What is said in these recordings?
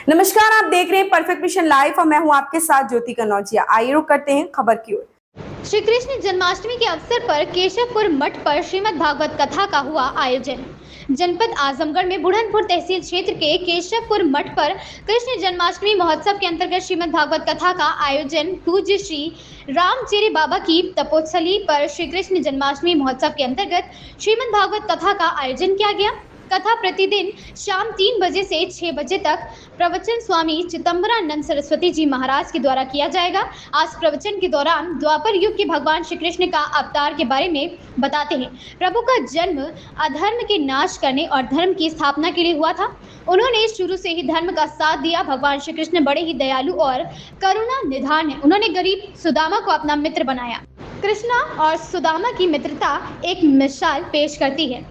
नमस्कार, आप देख रहे हैं परफेक्ट मिशन लाइव और मैं हूं आपके साथ ज्योति कनौजिया। आइए रुक करते हैं खबर की ओर। श्री कृष्ण जन्माष्टमी के अवसर पर केशवपुर मठ पर श्रीमद् भागवत कथा का हुआ आयोजन। जनपद आजमगढ़ में बुढ़नपुर तहसील क्षेत्र के केशवपुर मठ पर कृष्ण जन्माष्टमी महोत्सव के अंतर्गत श्रीमद् भागवत कथा का आयोजन पूज्य श्री रामचेरे बाबा की तपोस्थली पर श्री कृष्ण जन्माष्टमी महोत्सव के अंतर्गत श्रीमद् भागवत कथा का आयोजन किया गया। कथा प्रतिदिन शाम 3 बजे से 6 बजे तक प्रवचन स्वामी चिदंबरानंद सरस्वती जी महाराज के द्वारा किया जाएगा। आज प्रवचन के दौरान द्वापर युग के भगवान श्री कृष्ण का अवतार के बारे में बताते हैं। प्रभु का जन्म अधर्म के नाश करने और धर्म की स्थापना के लिए हुआ था। उन्होंने शुरू से ही धर्म का साथ दिया। भगवान श्री कृष्ण बड़े ही दयालु और करुणा निधान है। उन्होंने गरीब सुदामा को अपना मित्र बनाया। कृष्णा और सुदामा की मित्रता एक मिसाल पेश करती है।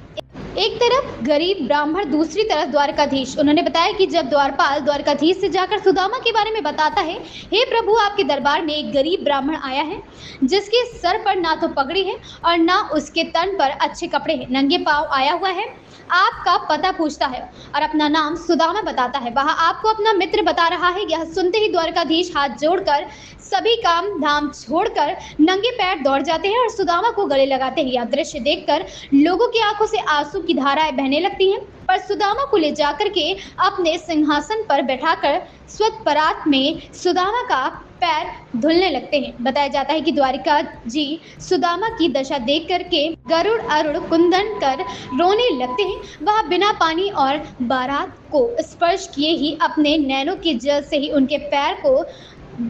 एक तरफ गरीब ब्राह्मण, दूसरी तरफ द्वारकाधीश। उन्होंने बताया कि जब द्वारपाल द्वारकाधीश से जाकर सुदामा के बारे में बताता है, हे प्रभु, आपके दरबार में एक गरीब ब्राह्मण आया है जिसके सर पर ना तो पगड़ी है और ना उसके तन पर अच्छे कपड़े हैं, नंगे पांव आया हुआ है। आपका पता पूछता है और अपना नाम सुदामा बताता है। वह आपको अपना मित्र बता रहा है। यह सुनते ही द्वारकाधीश हाथ जोड़कर सभी काम धाम छोड़कर नंगे पैर दौड़ जाते हैं और सुदामा को गले लगाते हैं। यह दृश्य देखकर लोगों की आंखों से आंसू की धाराएं बहने लगती हैं, पर सुदामा को ले जाकर के अपने सिंहासन पर बैठाकर स्वतपरात में सुदामा का पैर धुलने लगते हैं। बताया जाता है कि द्वारिका जी सुदामा की दशा देख करके गरुड़ अरुड़ कुंदन कर रोने लगते हैं। वह बिना पानी और बारात को स्पर्श किए ही अपने नैनों के जल से ही उनके पैर को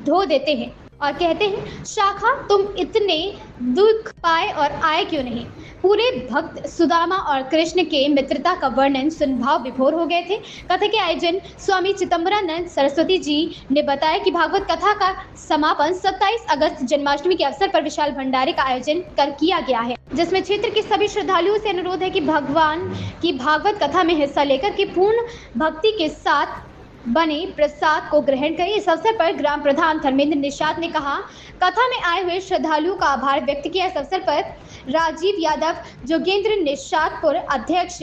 धो देते हैं और कहते हैं, शाखा, तुम इतने दुख पाए और आए क्यों नहीं। पूरे भक्त सुदामा और कृष्ण के मित्रता का वर्णन सुन भाव विभोर हो गए थे। कथा के आयोजन स्वामी चिदंबरानंद सरस्वती जी ने बताया कि भागवत कथा का समापन 27 अगस्त जन्माष्टमी के अवसर पर विशाल भंडारे का आयोजन कर किया गया है, जिसमें क्षेत्र के सभी श्रद्धालुओं से अनुरोध है कि भगवान की भागवत कथा में हिस्सा लेकर के पूर्ण भक्ति के साथ बने प्रसाद को ग्रहण करें। इस अवसर पर ग्राम प्रधान धर्मेंद्र निषाद ने कहा, कथा में आए हुए श्रद्धालुओं का आभार व्यक्त किया। इस अवसर पर राजीव यादव, जोगेंद्र निषादपुर अध्यक्ष,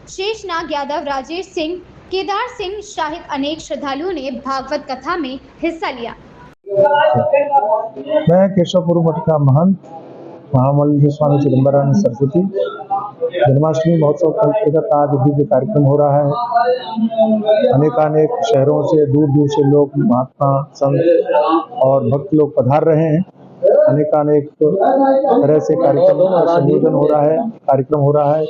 शेषनाग यादव, राजेश सिंह, केदार सिंह सहित अनेक श्रद्धालुओं ने भागवत कथा में हिस्सा लिया। मैं केशवपुर मठ का महंत महामंडल स्वामी चिदंबरानंद सरस्वती। जन्माष्टमी महोत्सव के अंतर्गत आज दिव्य कार्यक्रम हो रहा है। अनेकानेक शहरों से, दूर दूर से लोग, महात्मा, संत और भक्त लोग पधार रहे हैं। अनेकानेक तरह से कार्यक्रम का संयोजन हो रहा है, कार्यक्रम हो रहा है,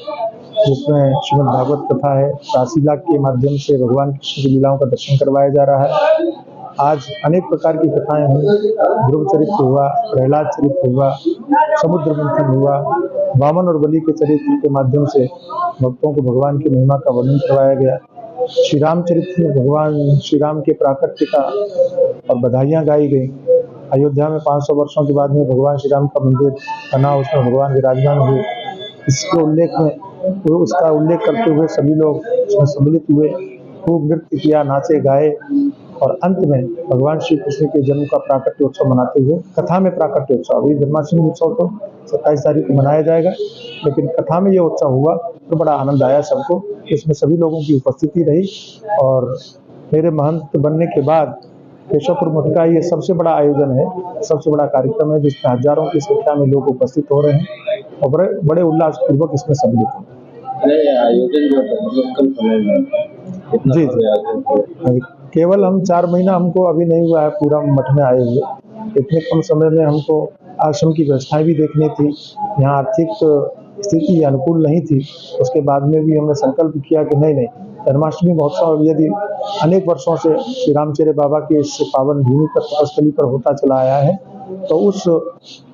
जिसमें श्रीमद् भागवत कथा है। रासीला के माध्यम से भगवान कृष्ण की लीलाओं का दर्शन करवाया जा रहा है। आज अनेक प्रकार की कथाएं हुई। ध्रुव चरित्र हुआ, प्रहलाद चरित्र हुआ, समुद्र मंथन हुआ, वामन और बलि के चरित्र के माध्यम से भक्तों को भगवान की महिमा का वर्णन करवाया गया। श्री राम चरित्र में भगवान श्री राम के प्राकट्य का और बधाइयाँ गाई गई। अयोध्या में 500 वर्षों के बाद में भगवान श्री राम का मंदिर बना, उसमें भगवान विराजमान हुए। इसके उल्लेख में उसका उल्लेख करते हुए सभी लोग उसमें सम्मिलित हुए, खूब नृत्य किया, नाचे गाए और अंत में भगवान श्री कृष्ण के जन्म का प्राकट्य उत्सव मनाते हुए कथा में प्राकट्य उत्सव, अभी जन्माष्टमी उत्सव तो 27 तारीख को मनाया जाएगा, लेकिन कथा में ये उत्सव हुआ तो बड़ा आनंद आया सबको। इसमें सभी लोगों की उपस्थिति रही और मेरे महंत बनने के बाद केशवपुर मठ का ये सबसे बड़ा आयोजन है, सबसे बड़ा कार्यक्रम है, जिसमें हजारों की संख्या में लोग उपस्थित हो रहे हैं और बड़े उल्लासपूर्वक इसमें सम्मिलित हो। जी जी, केवल हम 4 महीना हमको अभी नहीं हुआ है पूरा मठ में आए हुए। इतने कम समय में हमको आश्रम की व्यवस्थाएं भी देखनी थी, यहाँ आर्थिक स्थिति अनुकूल नहीं थी। उसके बाद में भी हमने संकल्प किया कि नहीं, जन्माष्टमी महोत्सव यदि अनेक वर्षों से श्री रामचेरे बाबा के इस पावन भूमि पर, तपस्थली पर होता चला आया है, तो उस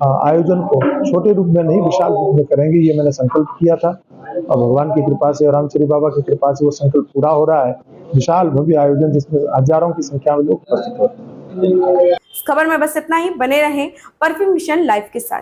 आयोजन को छोटे रूप में नहीं, विशाल रूप में करेंगे, ये मैंने संकल्प किया था और भगवान की कृपा से और रामचेरे बाबा की कृपा से वो संकल्प पूरा हो रहा है। विशाल भव्य आयोजन जिसमें हजारों की संख्या में लोग उपस्थित होते हैं। इस खबर में बस इतना ही। बने रहें परफेक्ट मिशन लाइव के साथ।